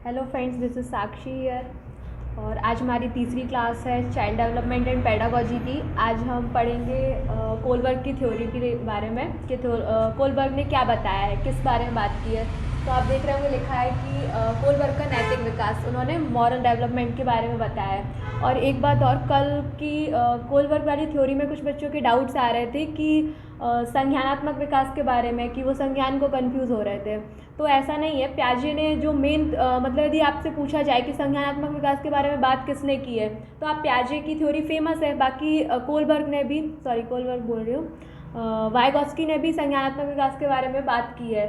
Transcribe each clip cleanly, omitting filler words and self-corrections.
Hello friends, this is Sakshi here. और आज हमारी तीसरी क्लास है चाइल्ड डेवलपमेंट एंड पेडागोजी की। आज हम पढ़ेंगे कोलबर्ग की थ्योरी के बारे में कि कोलबर्ग ने क्या बताया है, किस बारे में बात की है। तो आप देख रहे होंगे लिखा है कि कोलबर्ग का नैतिक विकास, उन्होंने मॉरल डेवलपमेंट के बारे में बताया है। और एक बात और, कल की कोलबर्ग वाली थ्योरी में कुछ बच्चों के डाउट्स आ रहे थे कि संज्ञानात्मक विकास के बारे में, कि वो संज्ञान को कंफ्यूज हो रहे थे। तो ऐसा नहीं है। प्याजे ने जो मेन मतलब यदि आपसे पूछा जाए कि संज्ञानात्मक विकास के बारे में बात किसने की है, तो आप प्याजे की थ्योरी फेमस है। बाकी कोलबर्ग ने भी, कोलबर्ग बोल रही हूँ, वाइगॉस्की ने भी संज्ञानात्मक विकास के बारे में बात की है।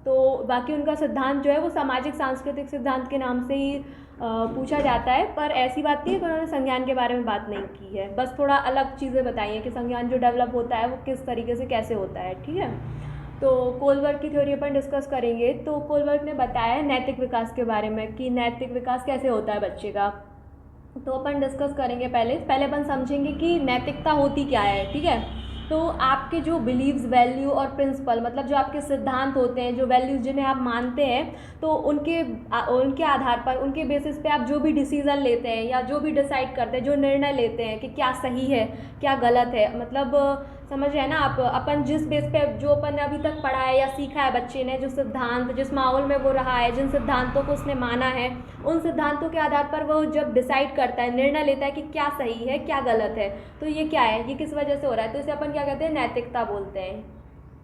तो बाकी उनका सिद्धांत जो है वो सामाजिक सांस्कृतिक सिद्धांत के नाम से ही पूछा जाता है। पर ऐसी बात नहीं है कि उन्होंने संज्ञान के बारे में बात नहीं की है, बस थोड़ा अलग चीज़ें बताई हैं कि संज्ञान जो डेवलप होता है वो किस तरीके से कैसे होता है। ठीक है, तो कोलबर्ग की थ्योरी अपन डिस्कस करेंगे। तो कोलबर्ग ने बताया है नैतिक विकास के बारे में कि नैतिक विकास कैसे होता है बच्चे का। तो अपन डिस्कस करेंगे। पहले अपन समझेंगे कि नैतिकता होती क्या है। ठीक है, तो आपके जो बिलीव्स, वैल्यू और प्रिंसिपल, मतलब जो आपके सिद्धांत होते हैं, जो वैल्यूज़ जिन्हें आप मानते हैं, तो उनके आधार पर, उनके बेसिस पे आप जो भी डिसीज़न लेते हैं या जो भी डिसाइड करते हैं, जो निर्णय लेते हैं कि क्या सही है क्या गलत है, मतलब समझ रहे हैं ना आप। अपन जिस बेस पे, जो अपन ने अभी तक पढ़ा है या सीखा है बच्चे ने, जो सिद्धांत, जिस माहौल में वो रहा है, जिन सिद्धांतों को उसने माना है, उन सिद्धांतों के आधार पर वो जब डिसाइड करता है, निर्णय लेता है कि क्या सही है क्या गलत है, तो ये क्या है, ये किस वजह से हो रहा है, तो इसे अपन क्या कहते हैं, नैतिकता बोलते हैं।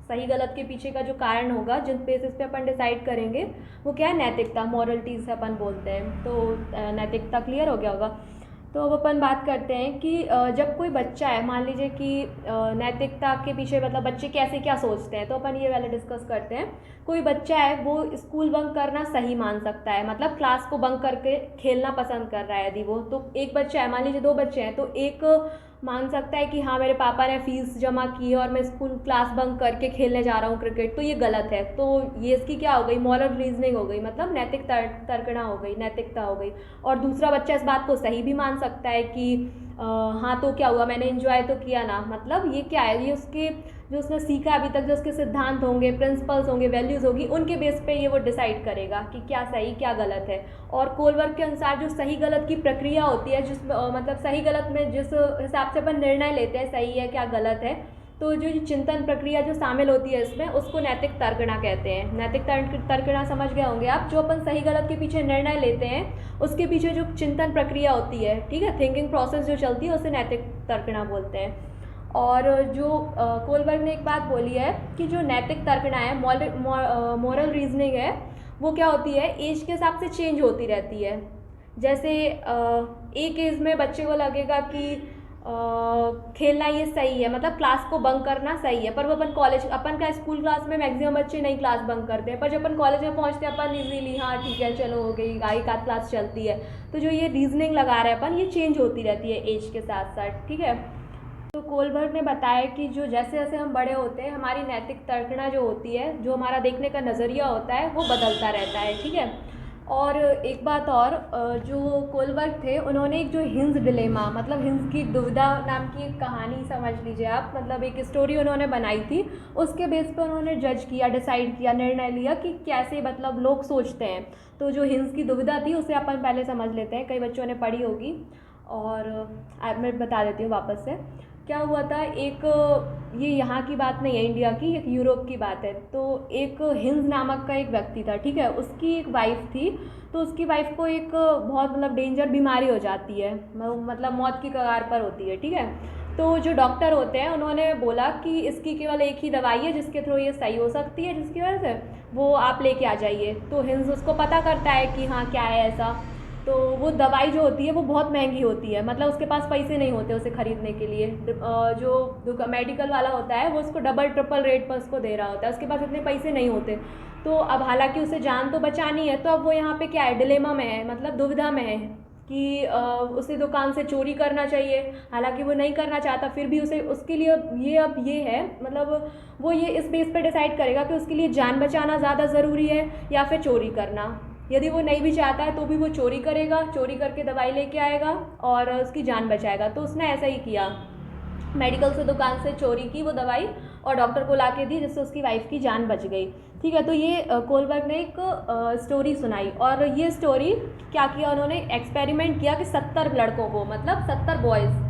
सही गलत के पीछे का जो कारण होगा, जिस बेसिस पे अपन डिसाइड करेंगे, वो क्या है, नैतिकता, मॉरलिटीज़ अपन बोलते हैं। तो नैतिकता क्लियर हो गया होगा। तो अब अपन बात करते हैं कि जब कोई बच्चा है, मान लीजिए कि नैतिकता के पीछे मतलब बच्चे कैसे क्या सोचते हैं, तो अपन ये वाला डिस्कस करते हैं। कोई बच्चा है वो स्कूल बंक करना सही मान सकता है, मतलब क्लास को बंक करके खेलना पसंद कर रहा है यदि वो, तो एक बच्चा है, मान लीजिए दो बच्चे हैं, तो एक मान सकता है कि हाँ मेरे पापा ने फ़ीस जमा की है और मैं स्कूल क्लास बंक करके खेलने जा रहा हूँ क्रिकेट, तो ये गलत है। तो ये इसकी क्या हो गई, मॉरल रीजनिंग हो गई, मतलब नैतिक तर्कना हो गई, नैतिकता हो गई। और दूसरा बच्चा इस बात को सही भी मान सकता है कि हाँ तो क्या हुआ, मैंने इन्जॉय तो किया ना, मतलब ये क्या है, ये उसके जो उसने सीखा अभी तक, जो उसके सिद्धांत होंगे, प्रिंसिपल्स होंगे, वैल्यूज़ होगी, उनके बेस पे ये वो डिसाइड करेगा कि क्या सही क्या गलत है। और कोलबर्ग के अनुसार जो सही गलत की प्रक्रिया होती है, जिस मतलब सही गलत में जिस हिसाब से अपन निर्णय लेते हैं सही है क्या गलत है, तो जो चिंतन प्रक्रिया जो शामिल होती है इसमें, उसको नैतिक तर्कना कहते हैं। नैतिक तर्कना समझ गए होंगे आप, जो अपन सही गलत के पीछे निर्णय लेते हैं उसके पीछे जो चिंतन प्रक्रिया होती है, ठीक है, थिंकिंग प्रोसेस जो चलती है, उसे नैतिक तर्कना बोलते हैं। और जो कोलबर्ग ने एक बात बोली है कि जो नैतिक तर्कना है, मॉरल रीजनिंग है, वो क्या होती है, एज के हिसाब से चेंज होती रहती है। जैसे एक एज में बच्चे को लगेगा कि खेलना ये सही है, मतलब क्लास को बंक करना सही है, पर वो अपन का स्कूल क्लास में मैक्सिमम बच्चे नहीं क्लास बंक करते हैं, पर जब अपन कॉलेज में पहुंचते हैं अपन इजीली हाँ ठीक है चलो हो गई, एक आध क्लास चलती है। तो जो ये रीजनिंग लगा रहे हैं अपन, ये चेंज होती रहती है एज के साथ साथ। ठीक है, तो कोलबर्ग ने बताया कि जो जैसे जैसे हम बड़े होते हैं, हमारी नैतिक तर्कना जो होती है, जो हमारा देखने का नज़रिया होता है, वो बदलता रहता है। ठीक है, और एक बात और, जो कोलबर्ग थे, उन्होंने एक जो हिंस डिलेमा, मतलब हिंस की दुविधा नाम की एक कहानी समझ लीजिए आप, मतलब एक स्टोरी उन्होंने बनाई थी। उसके बेस पर उन्होंने जज किया, डिसाइड किया, निर्णय लिया कि कैसे मतलब लोग सोचते हैं। तो जो हिंस की दुविधा थी उसे अपन पहले समझ लेते हैं, कई बच्चों ने पढ़ी होगी, और मैं बता देती हूँ वापस से। क्या हुआ था, एक, ये यहाँ की बात नहीं है इंडिया की, एक यूरोप की बात है। तो एक हिंस नामक का एक व्यक्ति था, ठीक है, उसकी एक वाइफ थी। तो उसकी वाइफ को एक बहुत मतलब डेंजर बीमारी हो जाती है, मतलब मौत की कगार पर होती है। ठीक है, तो जो डॉक्टर होते हैं उन्होंने बोला कि इसकी केवल एक ही दवाई है जिसके थ्रू ये सही हो सकती है, जिसकी वजह से वो आप लेके आ जाइए। तो हिंस उसको पता करता है कि हाँ क्या है ऐसा। तो वो दवाई जो होती है वो बहुत महंगी होती है, मतलब उसके पास पैसे नहीं होते उसे ख़रीदने के लिए। जो मेडिकल वाला होता है वो उसको डबल ट्रिपल रेट पर उसको दे रहा होता है, उसके पास इतने पैसे नहीं होते। तो अब हालांकि उसे जान तो बचानी है, तो अब वो यहाँ पे क्या है, डिलेमा में है, मतलब दुविधा में है कि उसे दुकान से चोरी करना चाहिए, हालांकि वो नहीं करना चाहता, फिर भी उसे उसके लिए ये है, मतलब वो ये इस बेस पे डिसाइड करेगा कि उसके लिए जान बचाना ज़्यादा ज़रूरी है या फिर चोरी करना। यदि वो नहीं भी चाहता है तो भी वो चोरी करेगा, चोरी करके दवाई लेके आएगा और उसकी जान बचाएगा। तो उसने ऐसा ही किया। मेडिकल से दुकान से चोरी की वो दवाई और डॉक्टर को ला के दी, जिससे उसकी वाइफ की जान बच गई। ठीक है, तो ये कोलबर्ग ने एक स्टोरी सुनाई, और ये स्टोरी क्या किया उन्होंने, एक्सपेरिमेंट किया कि 70 लड़कों को, मतलब 70 बॉयज़,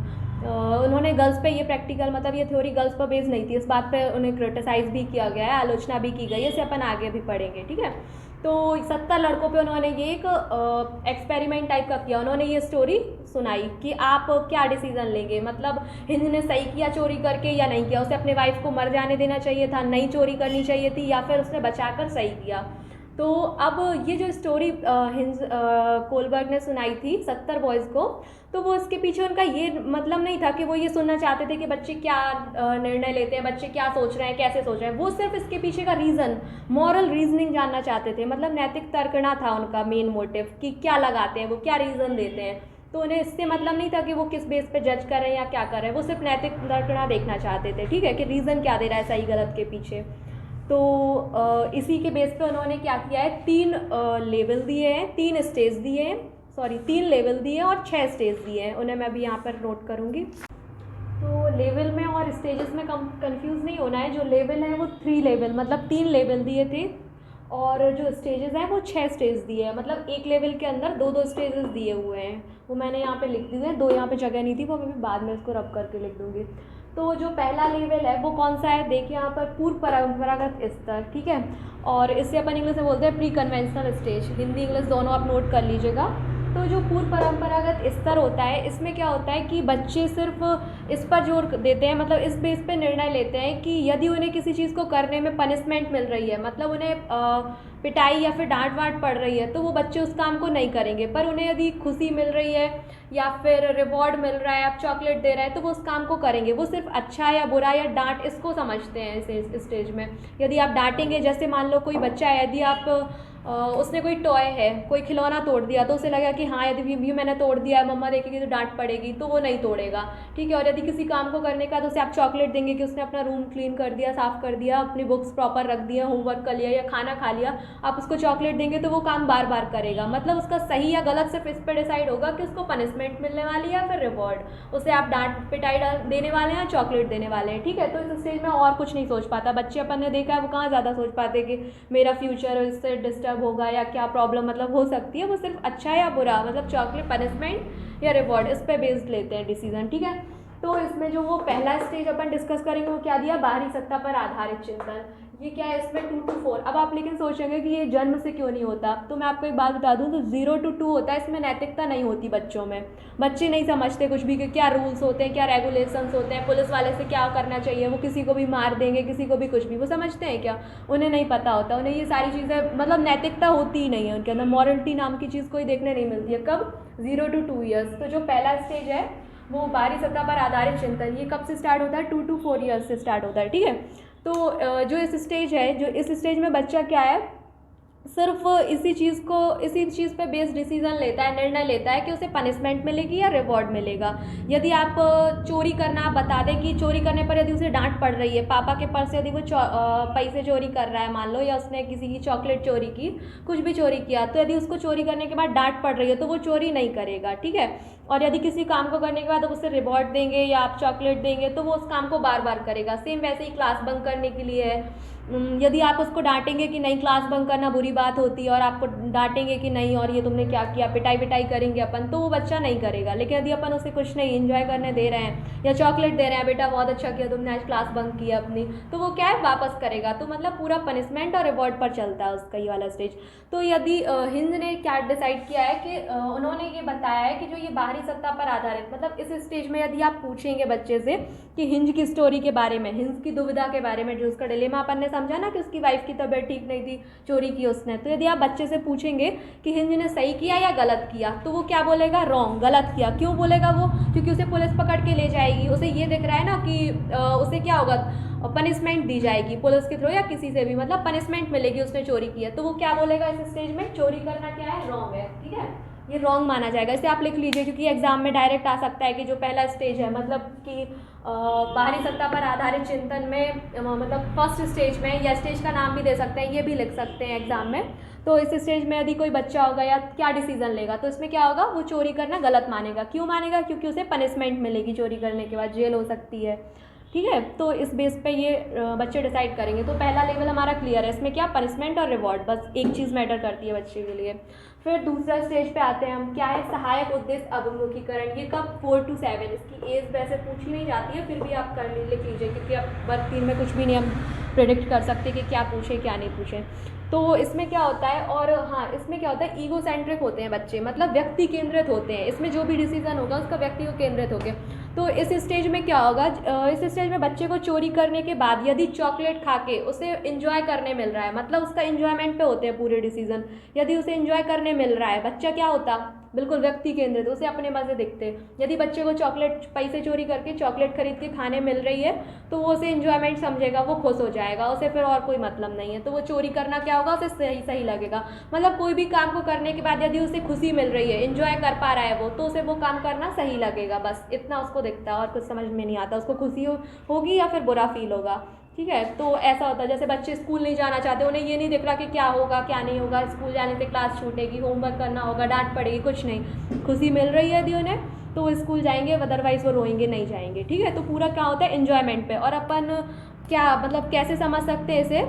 उन्होंने गर्ल्स पे ये प्रैक्टिकल, मतलब ये थ्योरी गर्ल्स पर बेस्ड नहीं थी, इस बात पे उन्हें क्रिटिसाइज़ भी किया गया है, आलोचना भी की गई है, इसे अपन आगे भी पढ़ेंगे। ठीक है, तो 70 लड़कों पे उन्होंने ये एक एक्सपेरिमेंट टाइप का किया। उन्होंने ये स्टोरी सुनाई कि आप क्या डिसीज़न लेंगे, मतलब हिंद ने सही किया चोरी करके या नहीं किया, उसे अपने वाइफ को मर जाने देना चाहिए था, नहीं चोरी करनी चाहिए थी, या फिर उसने बचाकर सही किया। तो अब ये जो स्टोरी हिंज कोलबर्ग ने सुनाई थी 70 बॉयज़ को, तो वो इसके पीछे उनका ये मतलब नहीं था कि वो ये सुनना चाहते थे कि बच्चे क्या निर्णय लेते हैं, बच्चे क्या सोच रहे हैं, कैसे सोच रहे हैं। वो सिर्फ इसके पीछे का रीज़न, मॉरल रीजनिंग जानना चाहते थे, मतलब नैतिक तर्कना था उनका मेन मोटिव, कि क्या लगाते हैं वो, क्या रीज़न देते हैं। तो उन्हें इससे मतलब नहीं था कि वो किस बेस पे जज कर रहे हैं या क्या कर रहे हैं, वो सिर्फ नैतिक तर्कना देखना चाहते थे। ठीक है, कि रीज़न क्या दे रहा है सही गलत के पीछे। तो इसी के बेस पे उन्होंने क्या किया है, 3 लेवल दिए हैं, 3 स्टेज दिए हैं, 3 लेवल दिए हैं और 6 स्टेज दिए हैं। उन्हें मैं अभी यहाँ पर नोट करूँगी। तो लेवल में और स्टेजेस में कंफ्यूज नहीं होना है। जो लेवल है वो 3 लेवल, मतलब 3 लेवल दिए थे, और जो स्टेजेस हैं वो 6 स्टेज दिए हैं, मतलब एक लेवल के अंदर 2-2 स्टेजेस दिए हुए हैं। वो मैंने यहाँ पे लिख दिए हैं, 2 यहाँ पे जगह नहीं थी, वो मैं भी बाद में इसको रब करके लिख दूँगी। तो जो पहला लेवल है वो कौन सा है, देखिए यहाँ पर पूर्व परंपरागत स्तर। ठीक है, और इससे अपन इंग्लिश में बोलते हैं pre conventional stage, Hindi English दोनों आप नोट कर लीजिएगा। तो जो पूर्व परंपरागत स्तर होता है, इसमें क्या होता है कि बच्चे सिर्फ इस पर जोर देते हैं, मतलब इस बेस पे निर्णय लेते हैं कि यदि उन्हें किसी चीज़ को करने में पनिशमेंट मिल रही है, मतलब उन्हें पिटाई या फिर डांट वाट पड़ रही है, तो वो बच्चे उस काम को नहीं करेंगे। पर उन्हें यदि खुशी मिल रही है या फिर रिवॉर्ड मिल रहा है, आप चॉकलेट दे रहा है, तो वो उस काम को करेंगे। वो सिर्फ अच्छा या बुरा या डांट इसको समझते हैं इस स्टेज में। यदि आप डांटेंगे, जैसे मान लो कोई बच्चा है, यदि आप उसने कोई टॉय है, कोई खिलौना तोड़ दिया, तो उसे लगा कि हाँ यदि भी मैंने तोड़ दिया है, मम्मा देखेगी तो डांट पड़ेगी, तो वो नहीं तोड़ेगा। ठीक है, और यदि किसी काम को करने का तो उसे आप चॉकलेट देंगे कि उसने अपना रूम क्लीन कर दिया, साफ़ कर दिया, अपनी बुक्स प्रॉपर रख दिया, होमवर्क कर लिया या खाना खा लिया, आप उसको चॉकलेट देंगे तो वो काम बार बार करेगा। मतलब उसका सही या गलत सिर्फ इस पर डिसाइड होगा कि उसको पनिशमेंट मिलने वाली है या फिर रिवॉर्ड, उसे आप डांट पिटाई देने वाले हैं या चॉकलेट देने वाले हैं। ठीक है, तो इस स्टेज में और कुछ नहीं सोच पाता बच्चे, अपन ने देखा है वो कहाँ ज़्यादा सोच पाते कि मेरा फ्यूचर इससे डिस्टर्ब होगा या क्या प्रॉब्लम मतलब हो सकती है। वो सिर्फ अच्छा या बुरा, मतलब चॉकलेट पनिशमेंट या रिवॉर्ड, इस पे बेस्ड लेते हैं डिसीजन। ठीक है, तो इसमें जो वो पहला स्टेज अपन डिस्कस करेंगे वो क्या दिया, बाहरी सत्ता पर आधारित चिंतन। ये क्या है, इसमें 2 to 4। अब आप लेकिन सोचेंगे कि ये जन्म से क्यों नहीं होता, तो मैं आपको एक बात बता दूं, तो 0 to 2 होता है, इसमें नैतिकता नहीं होती बच्चों में। बच्चे नहीं समझते कुछ भी कि क्या रूल्स होते हैं, क्या रेगुलेशंस होते हैं, पुलिस वाले से क्या करना चाहिए, वो किसी को भी मार देंगे, किसी को भी कुछ भी, वो समझते हैं क्या, उन्हें नहीं पता होता। उन्हें ये सारी चीज़ें, मतलब नैतिकता होती ही नहीं है उनके अंदर, मॉरलिटी नाम की चीज़ कोई देखने नहीं मिलती है। कब, 0 to 2 ईयर्स। तो जो पहला स्टेज है वो बाहरी सत्ता पर आधारित चिंतन, ये कब से स्टार्ट होता है, 2 to 4 ईयर्स से स्टार्ट होता है। ठीक है, तो जो इस स्टेज है, जो इस स्टेज में बच्चा क्या है, सिर्फ इसी चीज़ पे बेस्ड डिसीजन लेता है, निर्णय लेता है कि उसे पनिशमेंट मिलेगी या रिवॉर्ड मिलेगा। यदि आप चोरी करना, आप बता दें कि चोरी करने पर यदि उसे डांट पड़ रही है, पापा के पर्स से यदि वो पैसे चोरी कर रहा है मान लो, या उसने किसी की चॉकलेट चोरी की, कुछ भी चोरी किया, तो यदि उसको चोरी करने के बाद डांट पड़ रही है तो वो चोरी नहीं करेगा। ठीक है, और यदि किसी काम को करने के बाद आप उसे रिवॉर्ड देंगे या आप चॉकलेट देंगे तो वो उस काम को बार बार करेगा। सेम वैसे ही क्लास बंक करने के लिए है, यदि आप उसको डांटेंगे कि नहीं क्लास बंक करना बुरी बात होती है, और आपको डांटेंगे कि नहीं और ये तुमने क्या किया, पिटाई पिटाई करेंगे अपन, तो वो बच्चा नहीं करेगा। लेकिन यदि अपन उसे कुछ नहीं, एंजॉय करने दे रहे हैं या चॉकलेट दे रहे हैं, बेटा बहुत अच्छा किया तुमने आज क्लास बंक किया अपनी, तो वो क्या है, वापस करेगा। तो मतलब पूरा पनिशमेंट और रिवॉर्ड पर चलता है उसका ये वाला स्टेज। तो यदि हिंद ने क्या डिसाइड किया है कि उन्होंने ये बताया है कि जो ये बाहरी सत्ता पर आधारित, मतलब इस स्टेज में यदि आप पूछेंगे बच्चे से कि हिंज की स्टोरी के बारे में, हिंज की दुविधा के बारे में, जो उसका डिलेमा अपन ने समझा ना कि उसकी वाइफ की तबीयत ठीक नहीं थी, चोरी की उसने, तो यदि आप बच्चे से पूछेंगे कि हिंज ने सही किया या गलत किया, तो वो क्या बोलेगा, रॉन्ग, गलत किया। क्यों बोलेगा वो, क्योंकि उसे पुलिस पकड़ के ले जाएगी, उसे ये दिख रहा है ना कि उसे क्या होगा, पनिशमेंट दी जाएगी पुलिस के थ्रू या किसी से भी, मतलब पनिशमेंट मिलेगी, उसने चोरी की है, तो वो क्या बोलेगा इस स्टेज में, चोरी करना क्या है, रॉन्ग है। ठीक है, ये रॉन्ग माना जाएगा। इसे आप लिख लीजिए, क्योंकि एग्जाम में डायरेक्ट आ सकता है कि जो पहला स्टेज है, मतलब कि बाहरी सत्ता पर आधारित चिंतन में मतलब फर्स्ट स्टेज में, या स्टेज का नाम भी दे सकते हैं, ये भी लिख सकते हैं एग्जाम में। तो इस स्टेज में यदि कोई बच्चा होगा या क्या डिसीजन लेगा, तो इसमें क्या होगा, वो चोरी करना गलत मानेगा। क्यों मानेगा? क्योंकि उसे पनिशमेंट मिलेगी, चोरी करने के बाद जेल हो सकती है। ठीक है, तो इस बेस पे ये बच्चे डिसाइड करेंगे। तो पहला लेवल हमारा क्लियर है, इसमें क्या पनिशमेंट और रिवॉर्ड, बस एक चीज़ मैटर करती है बच्चे के लिए। फिर दूसरा स्टेज पे आते हैं हम, क्या है, सहायक उद्देश्य अभिमुखीकरण। ये कब 4 to 7, इसकी एज वैसे पूछी नहीं जाती है, फिर भी आप लिख लीजिए, क्योंकि अब वर्ग 3 में कुछ भी नहीं हम प्रेडिक्ट कर सकते कि क्या पूछे क्या नहीं पूछे। तो इसमें क्या होता है, और हाँ, इसमें क्या होता है, ईगो सेंट्रिक होते हैं बच्चे, मतलब व्यक्ति केंद्रित होते हैं। इसमें जो भी डिसीजन होगा उसका व्यक्ति को केंद्रित होकर। तो इस स्टेज में क्या होगा, इस स्टेज में बच्चे को चोरी करने के बाद यदि चॉकलेट खा के उसे इंजॉय करने मिल रहा है, मतलब उसका इंजॉयमेंट पे होते हैं पूरे डिसीजन। यदि उसे इंजॉय करने मिल रहा है, बच्चा क्या होता, बिल्कुल व्यक्ति केंद्रित, उसे अपने मज़े दिखते। यदि बच्चे को चॉकलेट, पैसे चोरी करके चॉकलेट खरीद के खाने मिल रही है, तो वो उसे इंजॉयमेंट समझेगा, वो खुश हो जाएगा, उसे फिर और कोई मतलब नहीं है। तो वो चोरी करना क्या होगा, उसे सही सही लगेगा। मतलब कोई भी काम को करने के बाद यदि उसे खुशी मिल रही है, इंजॉय कर पा रहा है वो, तो उसे वो काम करना सही लगेगा। बस इतना उसको दिखता है, और कुछ समझ में नहीं आता। उसको खुशी होगी या फिर बुरा फील होगा। ठीक है, तो ऐसा होता है। जैसे बच्चे स्कूल नहीं जाना चाहते, उन्हें ये नहीं दिख रहा कि क्या होगा क्या नहीं होगा, स्कूल जाने से क्लास छूटेगी, होमवर्क करना होगा, डांट पड़ेगी, कुछ नहीं। खुशी मिल रही है यदि उन्हें, तो वो स्कूल जाएंगे, अदरवाइज वो रोएंगे, नहीं जाएंगे। ठीक है, तो पूरा क्या होता है, एंजॉयमेंट पे। और अपन क्या मतलब कैसे समझ सकते हैं इसे,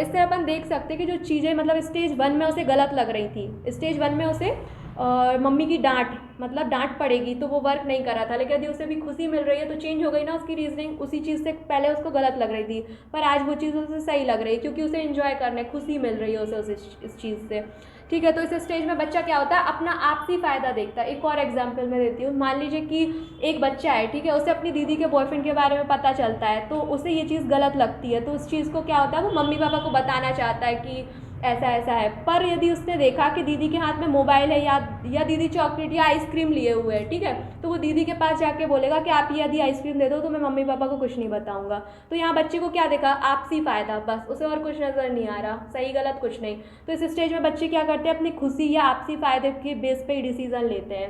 इससे अपन देख सकते हैं कि जो चीज़ें मतलब स्टेज 1 में उसे गलत लग रही थी, स्टेज 1 में उसे मम्मी की डांट, मतलब डांट पड़ेगी, तो वो वर्क नहीं कर रहा था। लेकिन यदि उसे भी खुशी मिल रही है, तो चेंज हो गई ना उसकी रीजनिंग। उसी चीज़ से पहले उसको गलत लग रही थी, पर आज वो चीज़ उसे सही लग रही है, क्योंकि उसे इंजॉय करने, खुशी मिल रही है उसे इस चीज़ से। ठीक है, तो इस स्टेज में बच्चा क्या होता है, अपना आपसी फ़ायदा देखता है। एक और एग्जाम्पल मैं देती हूँ। मान लीजिए कि एक बच्चा है, ठीक है, उसे अपनी दीदी के बॉयफ्रेंड के बारे में पता चलता है, तो उसे ये चीज़ गलत लगती है। तो उस चीज़ को क्या होता है, वो मम्मी पापा को बताना चाहता है कि ऐसा ऐसा है। पर यदि उसने देखा कि दीदी के हाथ में मोबाइल है, या दीदी चॉकलेट या आइसक्रीम लिए हुए है, ठीक है, तो वो दीदी के पास जाके बोलेगा कि आप ये यदि आइसक्रीम दे दो तो मैं मम्मी पापा को कुछ नहीं बताऊंगा। तो यहाँ बच्चे को क्या देखा, आपसी फ़ायदा, बस उसे और कुछ नज़र नहीं आ रहा, सही गलत कुछ नहीं। तो इस स्टेज में बच्चे क्या करते हैं, अपनी खुशी या आपसी फ़ायदे के बेस पे ही डिसीज़न लेते हैं।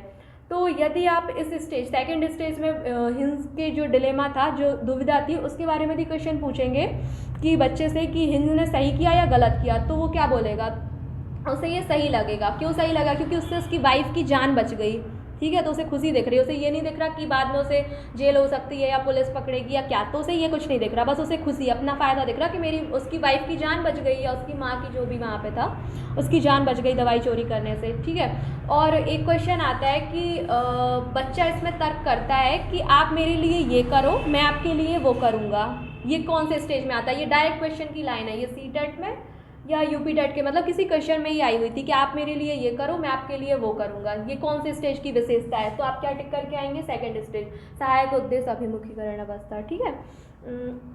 तो यदि आप इस स्टेज, सेकंड स्टेज में हिंस के जो डिलेमा था, जो दुविधा थी, उसके बारे में भी क्वेश्चन पूछेंगे कि बच्चे से कि हिंद ने सही किया या गलत किया, तो वो क्या बोलेगा, उसे ये सही लगेगा। क्यों सही लगा, क्योंकि उससे उसकी वाइफ की जान बच गई। ठीक है, तो उसे खुशी दिख रही है, उसे ये नहीं दिख रहा कि बाद में उसे जेल हो सकती है या पुलिस पकड़ेगी या क्या, तो उसे ये कुछ नहीं दिख रहा, बस उसे खुशी, अपना फ़ायदा दिख रहा कि मेरी, उसकी वाइफ की जान बच गई, या उसकी माँ की, जो भी वहाँ पे था, उसकी जान बच गई दवाई चोरी करने से। ठीक है, और एक क्वेश्चन आता है कि बच्चा इसमें तर्क करता है कि आप मेरे लिए ये करो, मैं आपके लिए वो करूँगा। ये कौन से स्टेज में आता है, ये डायरेक्ट क्वेश्चन की लाइन है, ये सीटेट में या यूपी टेट के, मतलब किसी क्वेश्चन में ही आई हुई थी कि आप मेरे लिए ये करो, मैं आपके लिए वो करूँगा। ये कौन से स्टेज की विशेषता है, तो आप क्या टिक करके आएंगे, सेकंड स्टेज, सहायक उद्देश्य अभिमुखीकरण अवस्था। ठीक है,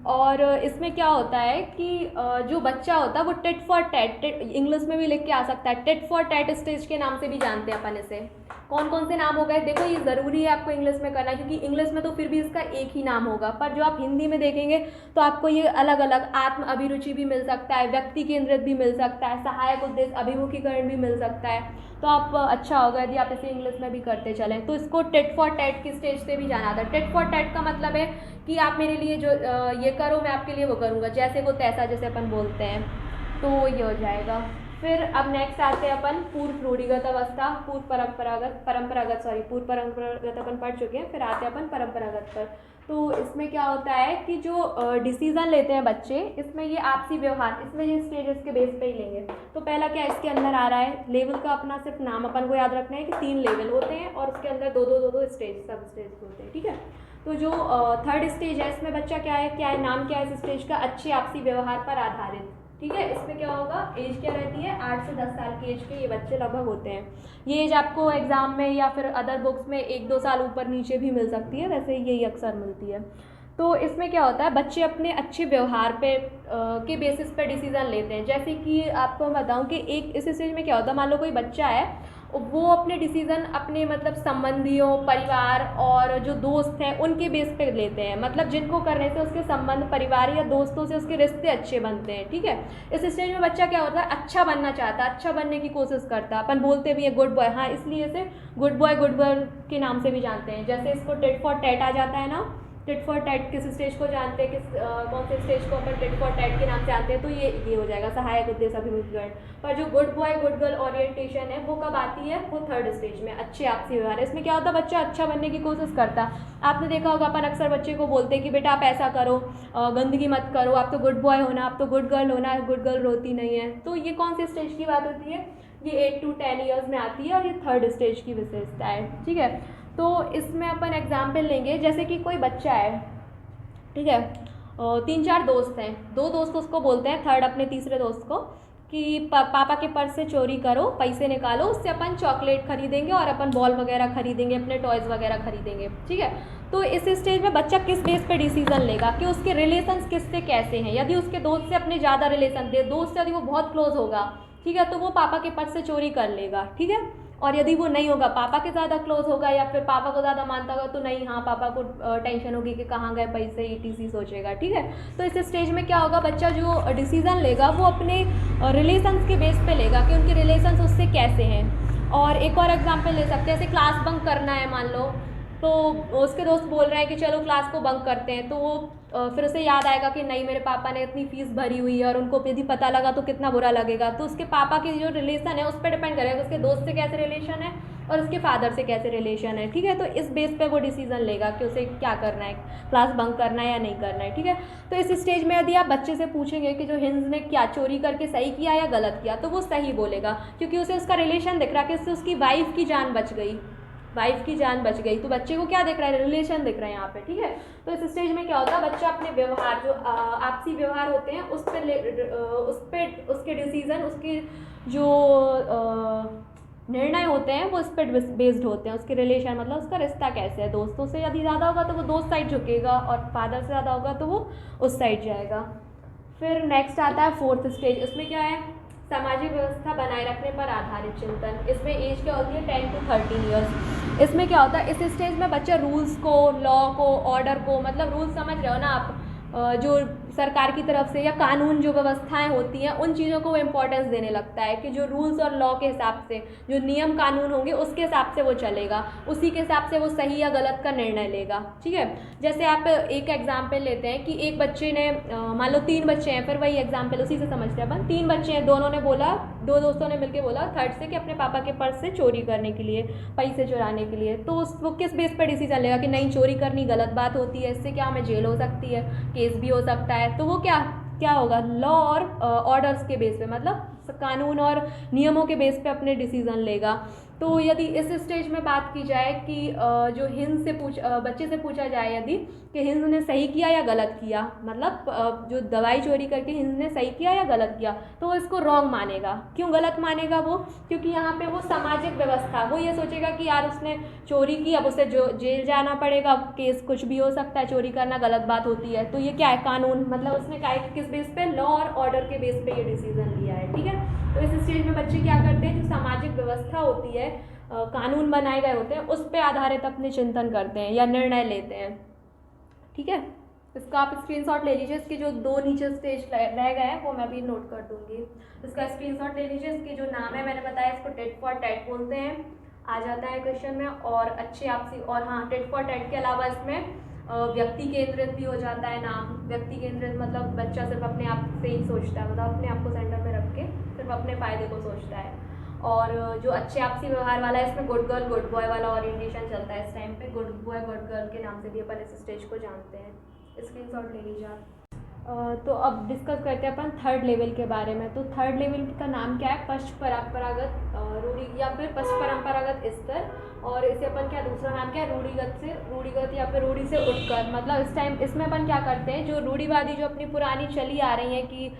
और इसमें क्या होता है कि जो बच्चा होता है वो टेट फॉर टैट, इंग्लिश में भी लिख के आ सकता है, टेट फॉर टैट स्टेज के नाम से भी जानते हैं अपन इसे। कौन कौन से नाम हो गए, देखो ये ज़रूरी है आपको इंग्लिश में करना, क्योंकि इंग्लिश में तो फिर भी इसका एक ही नाम होगा, पर जो आप हिंदी में देखेंगे तो आपको ये अलग अलग, आत्म अभिरुचि भी मिल सकता है, व्यक्ति केंद्रित भी मिल सकता है, सहायक उद्देश्य अभिमुखीकरण भी मिल सकता है। तो आप अच्छा होगा यदि आप इसे इंग्लिश में भी करते चलें। तो इसको टेट फॉर टैट की स्टेज से भी जाना था। टेट फॉर टैट का मतलब है कि आप मेरे लिए जो ये करो, मैं आपके लिए वो करूँगा, जैसे वो तैसा, जैसे अपन बोलते हैं, तो ये हो जाएगा। फिर अब नेक्स्ट आते हैं अपन पूर्व रूढ़िगत अवस्था, पूर्व परंपरागत अपन पढ़ चुके हैं, फिर आते हैं अपन परंपरागत पर। तो इसमें क्या होता है कि जो डिसीज़न लेते हैं बच्चे, इसमें ये आपसी व्यवहार, इसमें ये स्टेजेस के बेस पे ही लेंगे। तो पहला क्या इसके अंदर आ रहा है, लेवल का अपना सिर्फ नाम अपन को याद रखना है कि 3 लेवल होते हैं, और उसके अंदर दो स्टेज, सब स्टेज होते हैं। ठीक है, तो जो थर्ड स्टेज है, इसमें बच्चा क्या है नाम क्या है इस स्टेज का, अच्छे आपसी व्यवहार पर आधारित। ठीक है, इसमें क्या होगा, एज क्या रहती है, 8 से 10 साल की एज के ये बच्चे लगभग होते हैं। ये एज आपको एग्ज़ाम में या फिर अदर बुक्स में 1-2 साल ऊपर नीचे भी मिल सकती है, वैसे यही अक्सर मिलती है। तो इसमें क्या होता है, बच्चे अपने अच्छे व्यवहार पे के बेसिस पे डिसीज़न लेते हैं। जैसे कि आपको मैं बताऊं कि एक इस स्टेज में क्या होता है, मान लो कोई बच्चा है, वो अपने डिसीज़न अपने मतलब संबंधियों, परिवार और जो दोस्त हैं उनके बेस पे लेते हैं। मतलब जिनको करने से उसके संबंध, परिवार या दोस्तों से उसके रिश्ते अच्छे बनते हैं। ठीक है, इस स्टेज में बच्चा क्या होता है, अच्छा बनना चाहता है, अच्छा बनने की कोशिश करता है। अपन बोलते भी है गुड बॉय, हाँ इसलिए इसे गुड बॉय गुड गर्ल के नाम से भी जानते हैं। जैसे इसको टिट फॉर टैट आ जाता है ना, टिट फॉर टैट किस स्टेज को जानते हैं, कौन से स्टेज को अपन टिट फॉर टैट के नाम से जानते हैं, तो ये हो जाएगा सहायक उद्देश्य अभिमुखीकरण। पर जो good boy good girl orientation है वो कब आती है, वो थर्ड स्टेज में, अच्छे आपसी व्यवहार है। इसमें क्या होता है, बच्चा अच्छा बनने की कोशिश करता है। आपने देखा होगा अपन अक्सर बच्चे को बोलते हैं कि बेटा आप ऐसा करो, गंदगी मत करो, आप तो गुड बॉय होना, आप तो गुड गर्ल होना, गुड गर्ल रोती नहीं है। तो ये कौन से स्टेज की बात होती है, ये 8 to 10 ईयर्स में आती है और ये थर्ड स्टेज की विशेषता है। ठीक है, तो इसमें अपन एग्जाम्पल लेंगे, जैसे कि कोई बच्चा है, ठीक है, 3-4 दोस्त हैं, 2 दोस्त उसको बोलते हैं, थर्ड अपने तीसरे दोस्त को कि पापा के पर्स से चोरी करो, पैसे निकालो, उससे अपन चॉकलेट खरीदेंगे और अपन बॉल वगैरह खरीदेंगे, अपने टॉयज़ वगैरह खरीदेंगे। ठीक है, तो इस स्टेज में बच्चा किस बेस पे डिसीजन लेगा कि उसके रिलेशंस किससे कैसे हैं। यदि उसके दोस्त से अपने ज़्यादा रिलेशन थे, दोस्त से यदि वो बहुत क्लोज होगा, ठीक है, तो वो पापा के पर्स से चोरी कर लेगा। ठीक है, और यदि वो नहीं होगा, पापा के ज़्यादा क्लोज होगा या फिर पापा को ज़्यादा मानता होगा, तो नहीं, हाँ पापा को टेंशन होगी कि कहाँ गए पैसे, ETC सोचेगा। ठीक है, तो इस स्टेज में क्या होगा, बच्चा जो डिसीज़न लेगा वो अपने रिलेशंस के बेस पे लेगा कि उनके रिलेशंस उससे कैसे हैं। और एक और एग्जांपल ले सकते हैं, जैसे क्लास बंक करना है मान लो, तो उसके दोस्त बोल रहे हैं कि चलो क्लास को बंक करते हैं, तो वो फिर उसे याद आएगा कि नहीं, मेरे पापा ने इतनी फ़ीस भरी हुई है और उनको यदि पता लगा तो कितना बुरा लगेगा। तो उसके पापा की जो रिलेशन है उस पर डिपेंड करेगा उसके दोस्त से कैसे रिलेशन है और उसके फादर से कैसे रिलेशन है। ठीक है, तो इस बेस पे वो डिसीजन लेगा कि उसे क्या करना है, क्लास बंक करना है या नहीं करना है। ठीक है, तो इस स्टेज में यदि आप बच्चे से पूछेंगे कि जो हिंस ने क्या चोरी करके सही किया या गलत किया, तो वो सही बोलेगा, क्योंकि उसे उसका रिलेशन दिख रहा है कि इससे उसकी वाइफ की जान बच गई, वाइफ की जान बच गई। तो बच्चे को क्या दिख रहा है, रिलेशन दिख रहा है यहाँ पे। ठीक है, तो इस स्टेज में क्या होता है, बच्चा अपने व्यवहार, जो आपसी व्यवहार होते हैं उस पर उसके डिसीजन, उसके जो निर्णय होते हैं वो उस पर बेस्ड होते हैं। उसके रिलेशन मतलब उसका रिश्ता कैसे है, दोस्तों से यदि ज़्यादा होगा तो वो दोस्त साइड झुकेगा और फादर से ज़्यादा होगा तो वो उस साइड जाएगा। फिर नेक्स्ट आता है फोर्थ स्टेज। इसमें क्या है, सामाजिक व्यवस्था बनाए रखने पर आधारित चिंतन। इसमें एज क्या होती है, 10 to 13 ईयर्स। इसमें क्या होता है, इस स्टेज में बच्चा रूल्स को, लॉ को, ऑर्डर को, मतलब रूल्स समझ रहे हो ना आप, जो सरकार की तरफ से या कानून जो व्यवस्थाएं होती हैं उन चीज़ों को वो इम्पोर्टेंस देने लगता है कि जो रूल्स और लॉ के हिसाब से, जो नियम कानून होंगे उसके हिसाब से वो चलेगा, उसी के हिसाब से वो सही या गलत का निर्णय लेगा। ठीक है, जैसे आप एक एग्जाम्पल लेते हैं कि एक बच्चे ने, मान लो 3 बच्चे हैं, फिर वही एग्जाम्पल उसी से समझते हैं अपन। 3 बच्चे हैं, दोनों ने बोला, 2 दोस्तों ने मिलकर बोला थर्ड से कि अपने पापा के पर्स से चोरी करने के लिए, पैसे चुराने के लिए। तो वो किस बेस पर डिसीजन लेगा कि नहीं, चोरी करनी गलत बात होती है, इससे क्या हमें जेल हो सकती है, केस भी हो सकता है। तो वो क्या होगा, लॉ और ऑर्डर्स के बेस पे, मतलब कानून और नियमों के बेस पे अपने डिसीजन लेगा। तो यदि इस स्टेज में बात की जाए कि जो हिंद से बच्चे से पूछा जाए यदि कि हिंद ने सही किया या गलत किया, मतलब जो दवाई चोरी करके हिंद ने सही किया या गलत किया, तो वो इसको रॉन्ग मानेगा। क्यों गलत मानेगा वो, क्योंकि यहाँ पे वो सामाजिक व्यवस्था, वो ये सोचेगा कि यार उसने चोरी की, अब उसे जो जेल जाना पड़ेगा, केस कुछ भी हो सकता है, चोरी करना गलत बात होती है। तो ये क्या है, कानून, मतलब उसने कहा कि किस बेस पे, लॉ और ऑर्डर के बेस पे ये डिसीजन लिया है। ठीक है, तो इस स्टेज में बच्चे क्या करते हैं, जो सामाजिक व्यवस्था होती है, कानून बनाए गए होते हैं, उस पर आधारित अपने चिंतन करते हैं या निर्णय लेते हैं। ठीक है, इसका आप स्क्रीनशॉट ले लीजिए। इसके जो 2 नीचे स्टेज रह गए हैं वो मैं भी नोट कर दूंगी, इसका स्क्रीनशॉट ले लीजिए। इसके जो नाम है मैंने बताया, इसको टेट फॉर टैट बोलते हैं, आ जाता है क्वेश्चन में। और अच्छे आपसी, और हाँ, टेट फॉर टैट के अलावा इसमें व्यक्ति केंद्रित भी हो जाता है नाम। व्यक्ति केंद्रित मतलब बच्चा सिर्फ अपने आप से ही सोचता है, मतलब अपने आप को सेंटर में रख के सिर्फ अपने फ़ायदे को सोचता है। और जो अच्छे आपसी व्यवहार वाला है, इसमें गुड गर्ल गुड बॉय वाला ओरिएंटेशन चलता है इस टाइम पे। गुड बॉय गुड गर्ल के नाम से भी अपन इस स्टेज को जानते हैं। स्क्रीनशॉट ले लीजिए आप। तो अब डिस्कस करते हैं अपन थर्ड लेवल के बारे में। तो थर्ड लेवल का नाम क्या है, पश्च परंपरागत रूढ़ी या फिर पश्च परंपरागत स्तर। और इसे अपन क्या, दूसरा नाम क्या है, रूढ़िगत या फिर रूढ़ी से उठकर। मतलब इस टाइम इसमें अपन क्या करते हैं, जो रूढ़िवादी, जो अपनी पुरानी चली आ रही है कि